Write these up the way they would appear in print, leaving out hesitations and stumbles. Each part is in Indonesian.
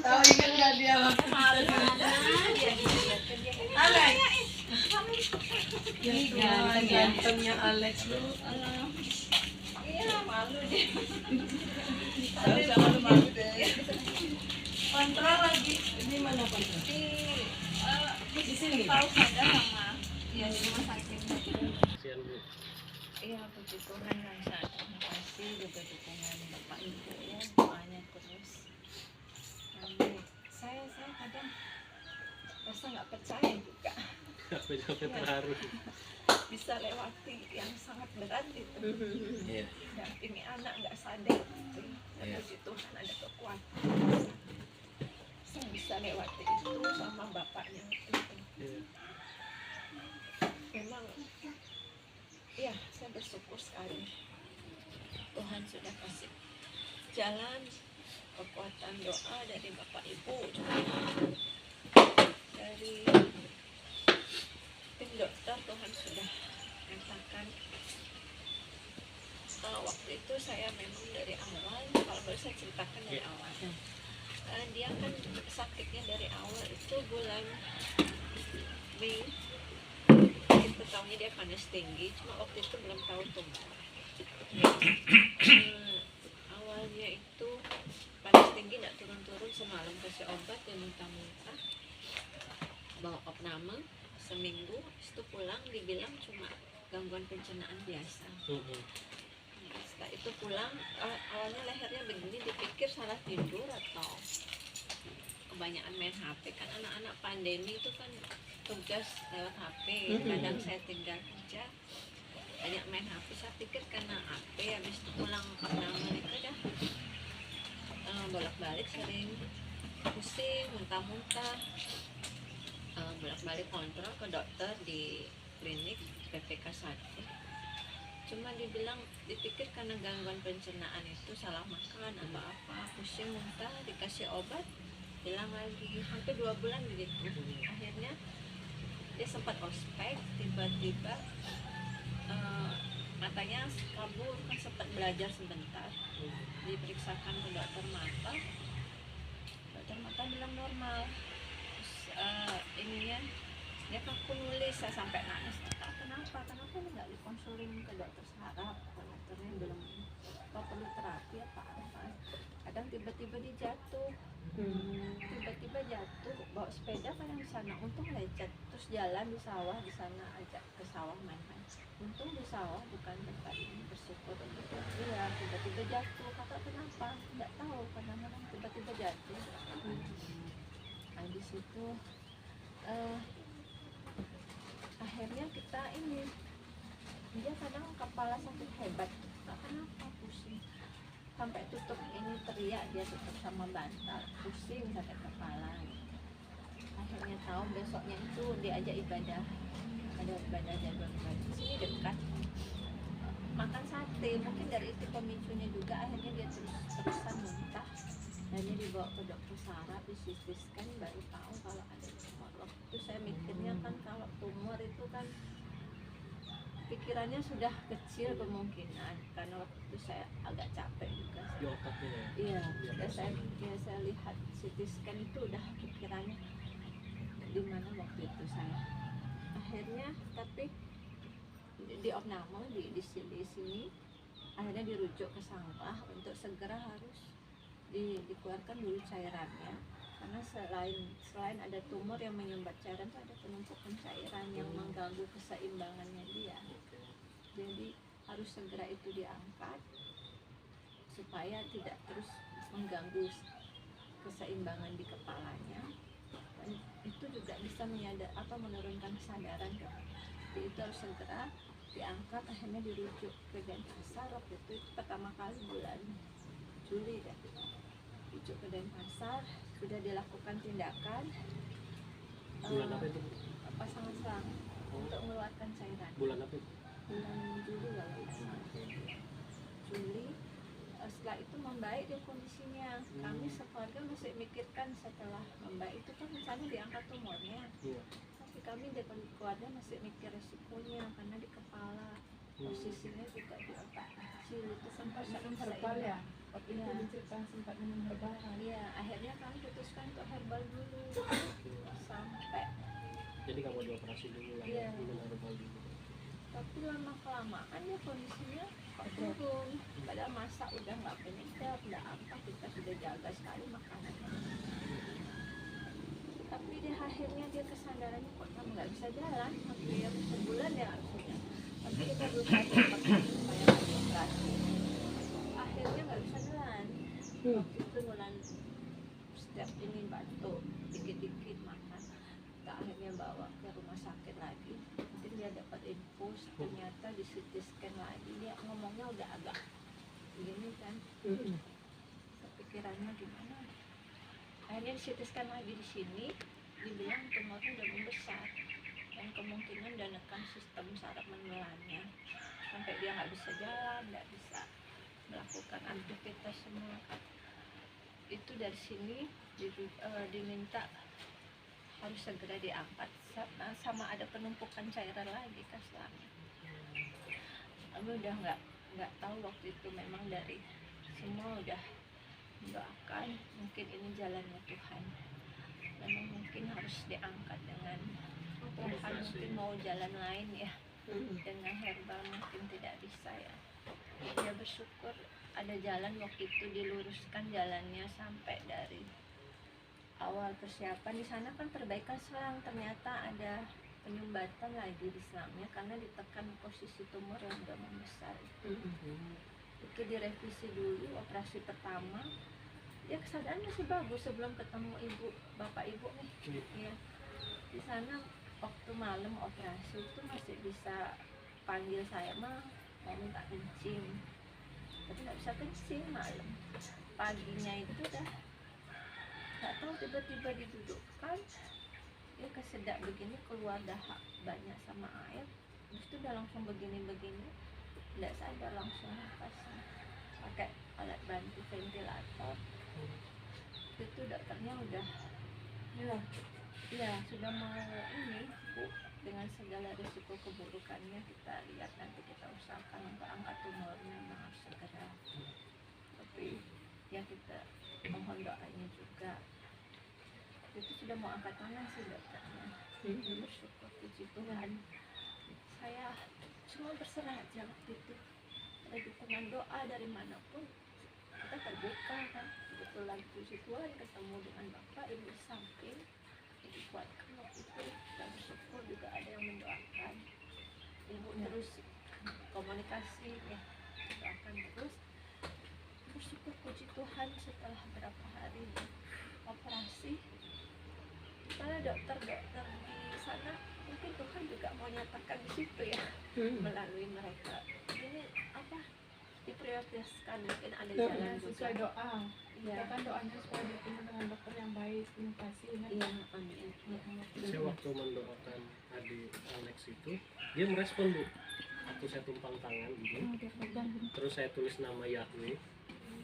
Tahu ingat nggak dia waktu Alex? Iya, gantengnya Alex lu. Iya, malu dia. Alex malu malu deh. Kontrol lagi. Ini mana kontrol? Di sini. Tahu ada sama. Iya di rumah sakit. Iya puji Tuhan yang saat terima kasih juga dukungan Bapak Ibu ya doanya terus. Saya kadang rasa nggak percaya juga. Sampai terharu. Bisa lewati yang sangat berat itu. Iya. Dampingi anak nggak sadar gitu. Iya. Puji Tuhan ada kekuatan. Saya bisa lewati itu sama bapaknya itu. Iya. Memang, ya saya bersyukur sekali. Tuhan sudah kasih jalan, kekuatan doa dari Bapak Ibu, dari tim dokter. Tuhan sudah nyatakan. Waktu itu saya memang dari awal, kalau boleh saya ceritakan dari awal. Dia kan sakitnya dari awal itu bulan Mei. Kita tahunya dia panas tinggi, cuma waktu itu belum tahu tumor. Awalnya itu panas tinggi nggak turun-turun, semalam kasih obat yang muntah-muntah, bawa opname seminggu, itu pulang dibilang cuma gangguan pencernaan biasa. Setelah itu pulang, awalnya lehernya begini, dipikir salah tidur atau kebanyakan main HP. Kan anak-anak pandemi itu kan tugas lewat HP, kadang saya tinggal kerja banyak main HP. Saya pikir karena HP, habis itu pulang opname itu dah bolak-balik sering pusing, muntah-muntah, bolak-balik kontrol ke dokter di klinik PPK 1. Cuma dibilang, dipikir karena gangguan pencernaan itu salah makan atau apa, pusing, muntah, dikasih obat, hilang lagi, hampir 2 bulan begitu. Akhirnya dia sempat ospek, tiba-tiba matanya kabur, kan sempat belajar sebentar, diperiksakan ke dokter mata bilang normal. Terus ininya dia kaku nulis, saya sampai nangis, kenapa nggak dikonsulin ke dokter saraf, dokternya belum perlu terapi apa. Kadang tiba-tiba dia jatuh, tiba-tiba jatuh, bawa sepeda kan yang di sana, untung lecet, terus jalan di sawah, di sana ajak ke sawah main-main, untung di sawah bukan tempat ini, bersyukur gitu. Iya, tiba-tiba jatuh, kata kenapa nggak tahu, kadang-kadang tiba-tiba jatuh. Habis itu akhirnya kita ini, dia kadang kepala sakit hebat, nggak kenapa, pusing sampai tutup ini, teriak dia, tutup sama bantal, pusing sakit kepala. Akhirnya tahu, besoknya itu diajak ibadah, ada ibadah jadwal ibadah sini dekat, makan sate, mungkin dari itu pemicunya juga. Akhirnya dia terusan muntah, dan dia dibawa ke dokter saraf, di CT scan, baru tahu kalau ada tumor. Waktu itu saya mikirnya kan kalau tumor itu kan pikirannya sudah kecil kemungkinan, karena waktu itu saya agak capek juga. Iya, saya lihat CT scan itu udah pikirannya di mana waktu itu saya. Akhirnya tapi di opname di sini akhirnya dirujuk ke Sanglah untuk segera harus dikeluarkan dulu cairannya, karena selain ada tumor yang menyumbat cairan, itu ada penumpukan cairan yang mengganggu keseimbangannya dia. Jadi harus segera itu diangkat supaya tidak terus mengganggu keseimbangan di kepalanya, dan itu juga bisa menurunkan kesadaran. Jadi itu harus segera diangkat. Akhirnya dirujuk ke Denpasar. Waktu itu pertama kali bulan Juli ya, rujuk ke Denpasar, sudah dilakukan tindakan bulan apa itu? pasangan selang untuk mengeluarkan cairan. Bulan apa itu? Bulan Juli ya, Juli. Setelah itu membaik dia kondisinya. Kami sekeluarga masih mikirkan setelah membaik itu kan misalnya diangkat tumornya, tapi kami di keluarga masih mikir resikonya karena di kepala, posisinya juga di otak. kecil itu Sempat sampai minum herbal ya? Waktu itu Iya. diceritakan sempat minum herbal kan? Iya, akhirnya kami putuskan untuk herbal dulu sampai, Jadi nggak mau dioperasi dulu lah, Iya. minum herbal dulu. tapi lama kelamaan ya kondisinya kok turun. Padahal masak udah nggak penyedap, udah apa, kita sudah jaga sekali makanannya. Tapi di akhirnya dia kesadarannya kok kamu nggak bisa jalan, hampir sebulan ya harusnya. Tapi kita berusaha supaya operasi. Akhirnya nggak bisa jalan. Waktu itu bulan setiap ini batuk, dikit-dikit makan. Kita akhirnya bawa ke rumah sakit lagi. Mungkin dia dapat infus, ternyata di CT scan lagi. Dia ngomongnya udah agak gini kan, kepikirannya gimana. Akhirnya di CT scan lagi di sini, dibilang tumornya udah membesar dan kemungkinan udah nekan sistem saraf menelannya sampai dia nggak bisa jalan, nggak bisa melakukan aktivitas semua. Itu dari sini diminta harus segera diangkat, sama ada penumpukan cairan lagi kasarnya. Kami udah nggak tahu waktu itu, memang dari semua udah mendoakan mungkin ini jalannya Tuhan, memang mungkin harus diangkat dengan Tuhan, mungkin mau jalan lain ya, dengan herbal mungkin tidak bisa ya. Dia bersyukur ada jalan waktu itu, diluruskan jalannya sampai dari awal persiapan. Di sana kan perbaikan selang, ternyata ada penyumbatan lagi di selangnya karena ditekan posisi tumor yang udah membesar. Itu direvisi dulu, operasi pertama ya kesadaran masih bagus sebelum ketemu bapak ibu nih. Ya, di sana waktu malam operasi itu masih bisa panggil saya, mah mau minta kencing, tapi nggak bisa kencing malam. Paginya itu dah nggak tahu, tiba-tiba didudukkan, dia kesedak begini, keluar dahak banyak sama air, terus itu udah langsung begini-begini, nggak sadar, langsung nafasnya pakai alat bantu ventilator. Itu dokternya udah ya sudah mau ini Bu, dengan segala risiko keburukannya, kita lihat nanti, kita usahakan untuk angkat tumornya memang harus segera. Tapi ya kita mohon doanya juga. Itu sudah mau angkat tangan sih dokternya. Bersyukur, puji Tuhan. Saya cuma berserah aja waktu itu. Lagi dengan doa dari manapun kita terbuka kan. Kebetulan puji Tuhan ketemu dengan Bapak Ibu di samping, dikuatkan waktu itu. Kita bersyukur juga ada yang mendoakan. Ibu terus komunikasi ya, doakan terus. Bersyukur, puji Tuhan, setelah berapa hari operasi, karena dokter-dokter di sana mungkin Tuhan juga mau nyatakan di situ ya, melalui mereka ini apa, diprioritaskan, mungkin ada jalan juga. Sesuai doa. Iya. Kita kan doanya supaya bertemu dengan dokter yang baik, penuh kasih. Iya, amin. Saya waktu mendoakan adik Alex itu, dia merespon Bu. Waktu saya tumpang tangan gitu, terus saya tulis nama Yahweh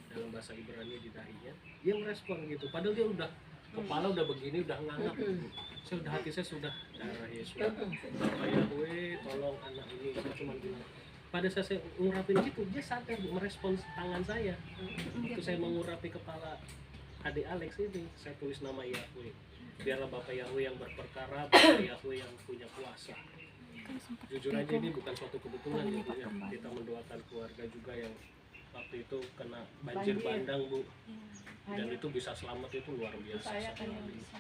dalam bahasa Ibrani di dahinya, dia merespon gitu. Padahal dia udah kepala udah begini, udah ngangap gitu. Saya udah, hati saya sudah darah Yesus, Bapak Yahweh tolong anak ini. Saya cuma bilang, pada saat saya ngurapin gitu, dia sadar Bu, merespon tangan saya. Waktu saya mengurapi kepala adik Alex ini, saya tulis nama Yahweh. Biarlah Bapak Yahweh yang berperkara, Bapak Yahweh yang punya kuasa. Jujur aja ini bukan suatu kebetulan gitu ya. Kita mendoakan keluarga juga yang waktu itu kena banjir bandang Bu. Dan itu bisa selamat, itu luar biasa Saya kan yang sekali. bisa.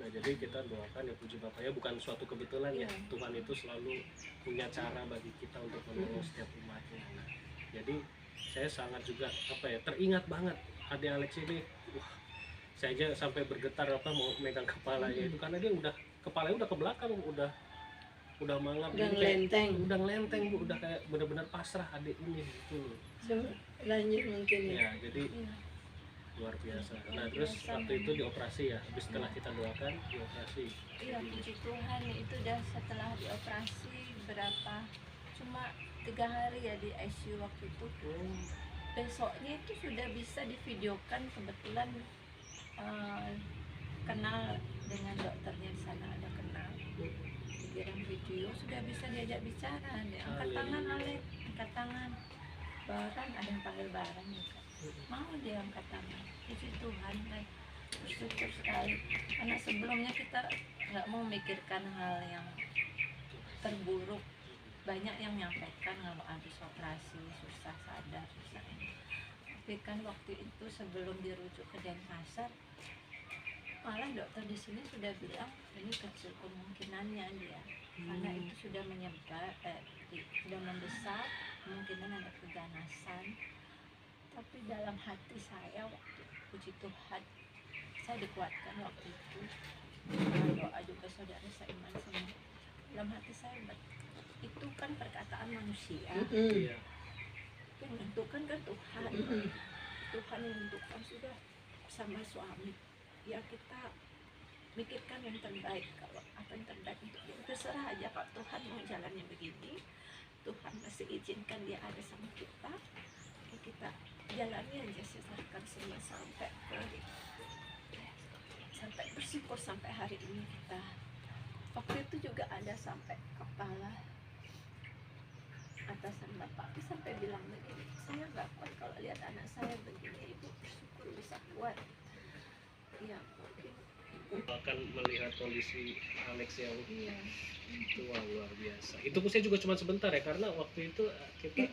Nah jadi kita doakan ya, puji Bapak ya, bukan suatu kebetulan ya. Tuhan itu selalu punya cara bagi kita untuk menolong setiap umatnya. Jadi saya sangat juga teringat banget adik Alex ini. Saya aja sampai bergetar mau megang kepalanya itu, karena dia udah kepalanya udah ke belakang, udah mangap, Udah ngelenteng Bu, udah kayak benar-benar pasrah adik ini gitu. Lanjut mungkin ya. Ya jadi luar biasa. Nah terus waktu itu dioperasi ya, habis setelah kita doakan dioperasi. Iya, puji Tuhan, itu udah setelah dioperasi berapa, cuma 3 hari ya di ICU waktu itu. Besoknya itu sudah bisa divideokan, kebetulan kenal dengan dokternya di sana, ada kenal, dikirim video, sudah bisa diajak bicara, dia angkat tangan Alek, angkat tangan, Baran, ada yang panggil Baran juga. Mau dia angkat tangan. Puji Tuhan, dan bersyukur sekali. Karena sebelumnya kita nggak mau memikirkan hal yang terburuk. Banyak yang menyampaikan kalau habis operasi susah sadar, susah ini. Tapi kan waktu itu sebelum dirujuk ke Denpasar, malah dokter di sini sudah bilang ini kecil kemungkinannya dia, karena itu sudah menyebar, sudah membesar, kemungkinan ada keganasan. Tapi dalam hati saya waktu, puji Tuhan, saya dikuatkan waktu itu. Doa juga saudara seiman semua. Dalam hati saya, itu kan perkataan manusia. Iya. Yang menentukan kan Tuhan. Tuhan yang menentukan sudah sama suami. Ya kita mikirkan yang terbaik. Kalau apa yang terbaik untuk dia, terserah aja Pak Tuhan mau jalannya begini. Tuhan masih izinkan dia ada sama kita. Ya kita jalani aja, serahkan semua sampai bersyukur sampai hari ini kita. Waktu itu juga ada sampai kepala atasan bapak itu sampai bilang begini, saya nggak kuat kalau lihat anak saya begini, ibu bersyukur bisa kuat. Ya mungkin Akan melihat kondisi Alex yang iya. tua luar biasa. Itu pun saya juga cuma sebentar ya, karena waktu itu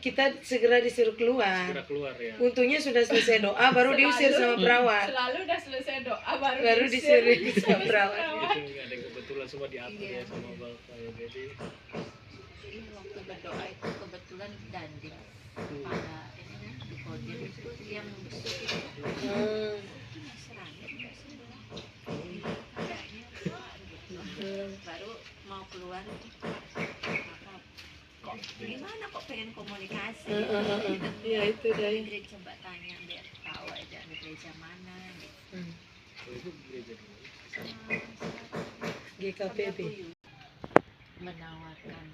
Kita segera disuruh keluar. segera keluar ya. Untungnya sudah selesai doa, baru diusir sama perawat. Selalu udah selesai doa Baru disuruh sama perawat. Itu nggak ada yang kebetulan, semua diatur Iya. ya sama bapak ya. Jadi Ini waktu berdoa itu kebetulan Dandim pada ini di Kodim itu yang besok itu itu Nasrani tidak sebelah adanya gitu. Baru mau keluar itu kok gimana kok pengen komunikasi Iya itu dari. Ingrid coba tanya biar tahu aja di gereja mana gitu. itu gereja dulu. GKPB. Menawarkan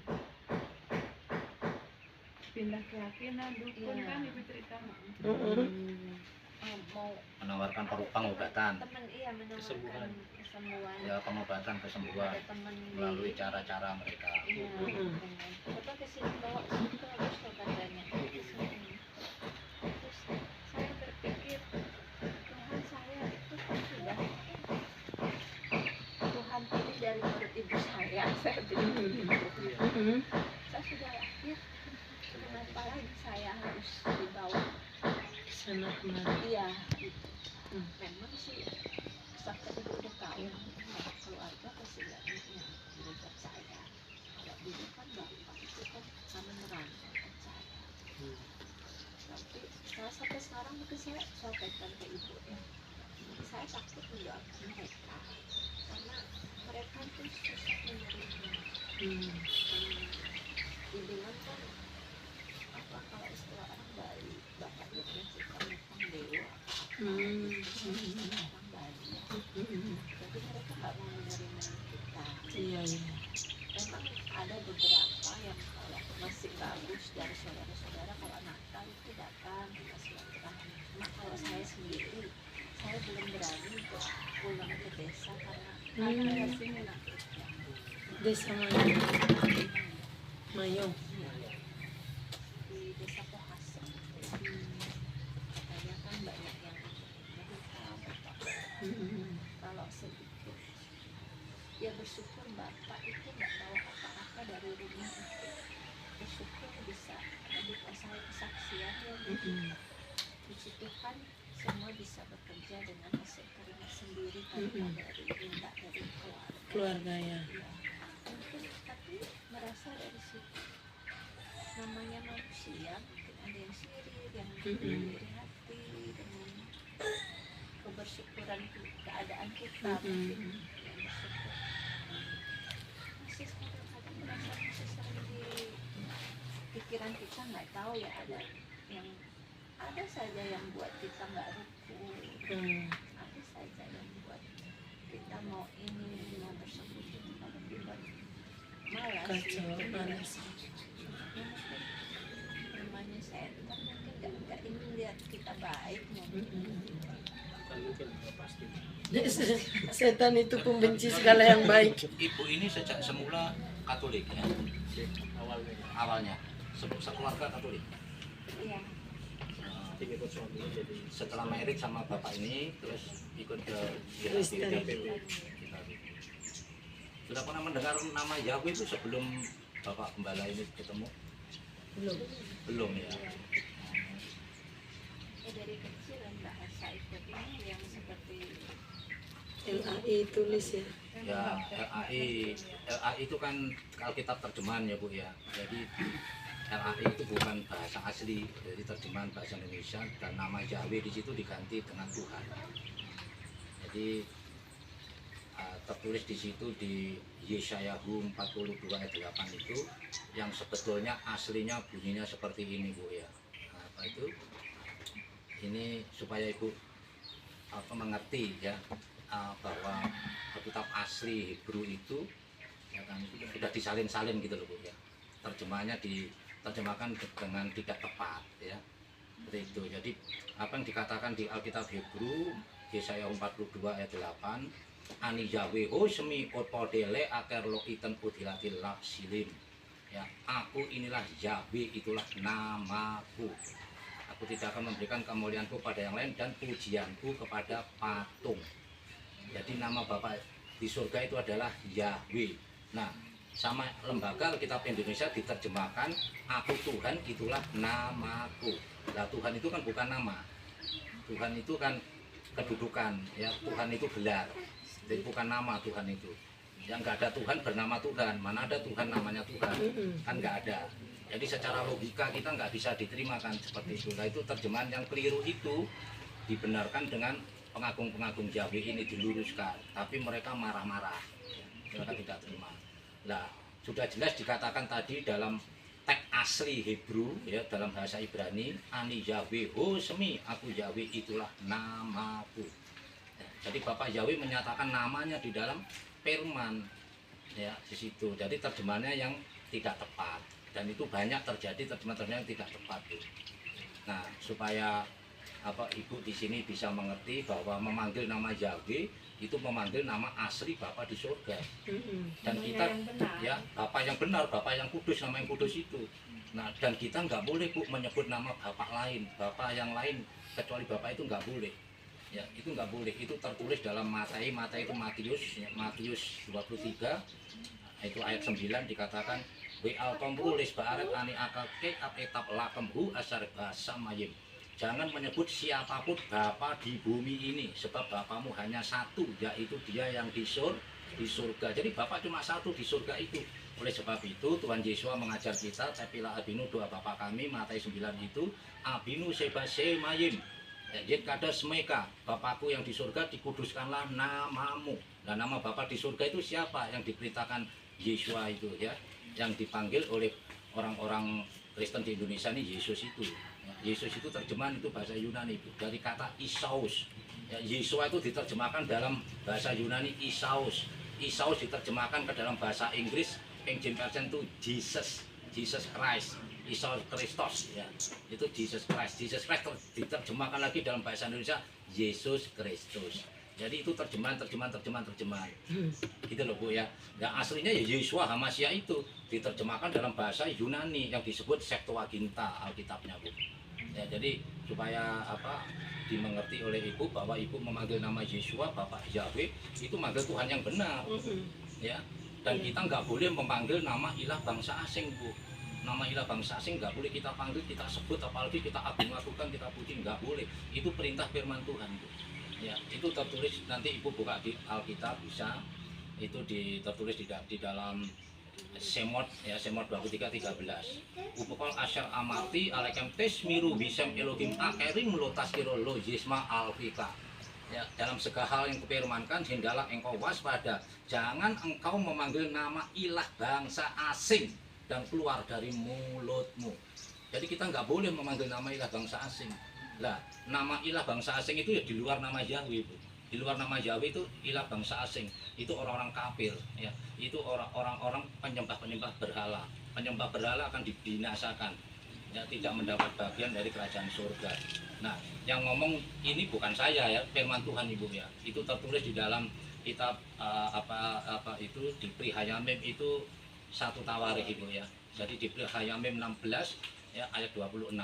pindah ke Lakinan, dukun Iya. kan ibu cerita. mau Menawarkan pengobatan, teman iya Kesembuhan. menawarkan kesembuhan. ya pengobatan kesembuhan Ada teman melalui cara-cara mereka. iya coba kesini bawa sini terus katanya kesini. Terus saya berpikir Tuhan saya itu kan sudah Tuhan pilih dari perut ibu saya bilang begitu. Iya. Saya sudah lahir, kenapa lagi saya harus dibawa? Sana kemari. Iya, memang sih sampai itu udah tahu keluarga pasti nggak yang belajar saya. Kalau dulu kan bapak itu kan sama merangkul saya. Tapi sampai sekarang mungkin saya sampaikan ke ibu ya. Saya takut mendoakan mereka karena mereka itu susah menerima. Dibilang kan apa kalau istilah orang Bali bapak itu menciptakan dewa. Orang Bali. Jadi mereka nggak mau menerima kita. Iya. Memang ada beberapa yang kalau masih bagus dari saudara-saudara kalau Natal itu datang kita silaturahmi. Cuma kalau saya sendiri, saya belum berani untuk pulang ke desa karena di sini nakutnya. Desa mana? Mayong. Di desa Pohasa. Katanya kan banyak yang kalau sedikit ya bersyukur bapak itu nggak bawa apa-apa dari rumah itu, bersyukur bisa ada saya kesaksian ya puji Tuhan semua bisa bekerja dengan hasil keringat sendiri tanpa dari minta dari Keluarga ya. Ya, mungkin tapi merasa dari situ namanya manusia mungkin ada yang sirik yang iri hati dengan kebersyukuran keadaan kita mungkin yang bersyukur masih kadang-kadang merasa masih sering di pikiran kita nggak tahu ya ada saja yang buat kita nggak rukun ada saja yang buat kita mau ini mau bersekutu kalau kita malas Kacau, gitu. malas. Ya, mungkin namanya setan mungkin nggak ingin lihat kita baik mungkin. Kan mungkin juga pasti. Setan itu pembenci segala yang baik. Ibu ini sejak semula Katolik ya, Awalnya. awalnya sekeluarga Katolik. Iya. ikut suaminya jadi Setelah merit sama bapak ini terus ikut ke Kristen. GKPB. Sudah pernah mendengar nama Yahweh itu sebelum bapak gembala ini ketemu? Belum. Belum ya. Dari kecil dan bahasa ikut ini yang seperti LAI tulis ya. Ya, LAI itu kan Alkitab terjemahan ya Bu ya. Jadi LAI itu bukan bahasa asli, jadi terjemahan bahasa Indonesia dan nama Yahweh di situ diganti dengan Tuhan. Jadi tertulis di situ di Yeshayahu 42 ayat 8 itu yang sebetulnya aslinya bunyinya seperti ini Bu ya. Nah, apa itu? Ini supaya Ibu mengerti ya bahwa Alkitab asli Hebrew itu ya kan sudah disalin-salin gitu loh Bu ya. Terjemahannya diterjemahkan dengan tidak tepat ya. Seperti itu. Jadi apa yang dikatakan di Alkitab Hebrew Yesaya 42 ayat 8 Ani Yahweh ho semi otpodele aker lo iten udilatil silim ya, aku inilah Yahweh, itulah namaku. Aku tidak akan memberikan kemuliaanku pada yang lain dan pujianku kepada patung. Jadi nama Bapak di surga itu adalah Yahweh. Nah, sama lembaga Alkitab Indonesia diterjemahkan aku Tuhan itulah namaku. Nah, Tuhan itu kan bukan nama. Tuhan itu kan kedudukan ya, Tuhan itu gelar. Jadi bukan nama Tuhan itu. Yang nggak ada Tuhan bernama Tuhan. Mana ada Tuhan namanya Tuhan? Kan nggak ada. Jadi secara logika kita nggak bisa diterima kan seperti itu. Nah itu terjemahan yang keliru itu dibenarkan dengan pengagung-pengagung Yahweh ini diluruskan. Tapi mereka marah-marah. Mereka tidak terima. Nah sudah jelas dikatakan tadi dalam teks asli Hebrew ya, dalam bahasa Ibrani Ani Yahweh ho semi, aku Yahweh itulah namaku. Jadi Bapak Yahweh menyatakan namanya di dalam firman ya di situ. Jadi terjemahannya yang tidak tepat dan itu banyak terjadi terjemahan-terjemahan yang tidak tepat. Nah, supaya Ibu di sini bisa mengerti bahwa memanggil nama Yahweh itu memanggil nama asli Bapa di surga. Dan kita ya Bapa yang benar, Bapa yang kudus, nama yang kudus itu. Nah, dan kita nggak boleh Bu menyebut nama Bapa lain, Bapa yang lain kecuali Bapa itu nggak boleh. Ya, itu nggak boleh. Itu tertulis dalam Matius itu Matius 23 itu ayat 9 dikatakan we altomrulis ba'aret ani akake etap lakemhu asar basa mayim. Jangan menyebut siapapun Bapa di bumi ini sebab Bapamu hanya satu, yaitu Dia yang di surga. Jadi Bapa cuma satu di surga itu. Oleh sebab itu Tuhan Yesus mengajar kita Tepilah abinu doa Bapa kami Matius 9 itu abinu sebase mayim. Yet kada semeka, Bapakku yang di surga dikuduskanlah namamu. Nah nama Bapa di surga itu siapa? Yang diberitakan Yesus itu ya, yang dipanggil oleh orang-orang Kristen di Indonesia ini Yesus itu. Yesus itu terjemahan itu bahasa Yunani itu dari kata Isaus. Ya, Yesus itu diterjemahkan dalam bahasa Yunani Isaus. Isaus diterjemahkan ke dalam bahasa Inggris King James Version itu Jesus Christ. Yesus Kristus ya, itu Jesus Christ diterjemahkan lagi dalam bahasa Indonesia Yesus Kristus. Jadi itu terjemahan gitu loh Bu ya. Yang aslinya ya Yeshua Hamasya itu diterjemahkan dalam bahasa Yunani yang disebut Septuaginta Alkitabnya Bu ya. Jadi supaya dimengerti oleh Ibu bahwa Ibu memanggil nama Yeshua Bapak Yahweh itu manggil Tuhan yang benar ya. Dan kita nggak boleh memanggil nama ilah bangsa asing Bu. Nama ilah bangsa asing nggak boleh kita panggil, kita sebut, apalagi kita agung-agungkan, kita puji, nggak boleh. Itu perintah firman Tuhan Bu. Ya, itu tertulis nanti Ibu buka di Alkitab bisa. Itu tertulis di dalam Semot ya, Semot 23:13. Upokol asyar amati alekem tes miru bisem elogim akering melotas kiro lo yisma alfika. Ya, dalam segala hal yang kupirmankan hendaklah engkau waspada, jangan engkau memanggil nama ilah bangsa asing dan keluar dari mulutmu. Jadi kita nggak boleh memanggil nama ilah bangsa asing. Lah, nama ilah bangsa asing itu ya di luar nama Yahweh Bu. Di luar nama Yahweh itu ilah bangsa asing. Itu orang-orang kafir ya. Itu orang-orang penyembah berhala. Penyembah berhala akan dibinasakan. Ya, tidak mendapat bagian dari kerajaan surga. Nah, yang ngomong ini bukan saya ya, firman Tuhan Ibu ya. Itu tertulis di dalam kitab itu di Pri Hayamim itu 1 Tawarikh Ibu ya. Jadi di Pri Hayamim 16 ya ayat 26.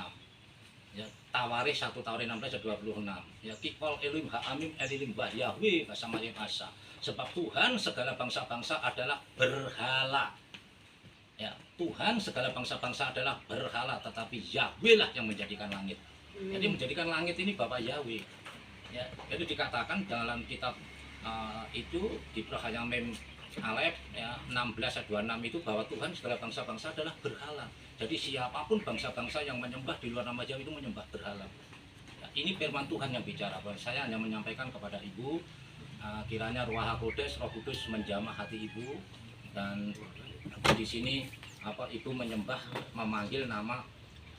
Ya, Tawarikh 1 Tawarikh 16 ayat 26. Ya, Kikol Elohim Ha'amim Elilim Bah Yahweh Basamayim Asa. Sebab Tuhan segala bangsa-bangsa adalah berhala. Ya, Tuhan segala bangsa-bangsa adalah berhala, tetapi Yahweh lah yang menjadikan langit. Jadi menjadikan langit ini Bapak Yahweh. Ya, jadi dikatakan dalam kitab itu di Prahaya Mem Alef ya, 16 ayat 26 itu bahwa Tuhan segala bangsa-bangsa adalah berhala. Jadi siapapun bangsa-bangsa yang menyembah di luar nama Yahweh itu menyembah berhala. Ya, ini firman Tuhan yang bicara. Saya hanya menyampaikan kepada Ibu, kiranya Ruach HaKodes, Roh Kudus menjamah hati Ibu, dan di sini Ibu menyembah, memanggil nama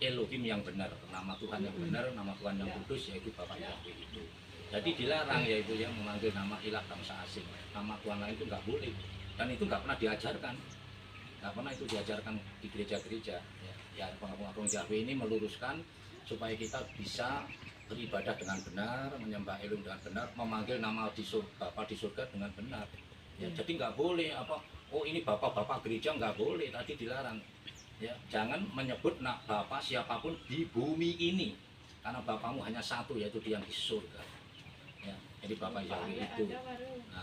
Elohim yang benar, nama Tuhan yang benar, nama Tuhan yang kudus, yaitu Bapak Yahweh itu. Jadi dilarang ya Ibu yang memanggil nama ilah bangsa asing, nama Tuhan lain itu nggak boleh, dan itu nggak pernah diajarkan, nggak pernah itu diajarkan di gereja-gereja. Ya, pengagung Yahweh ini meluruskan supaya kita bisa beribadah dengan benar, menyembah Elohim dengan benar, memanggil nama Bapa di surga dengan benar. Ya, jadi nggak boleh oh ini bapak-bapak gereja, nggak boleh, tadi dilarang. Ya, jangan menyebut Bapak siapapun di bumi ini, karena Bapakmu hanya satu, yaitu Dia yang di surga. Ya, jadi Bapak Yahweh itu. Nah,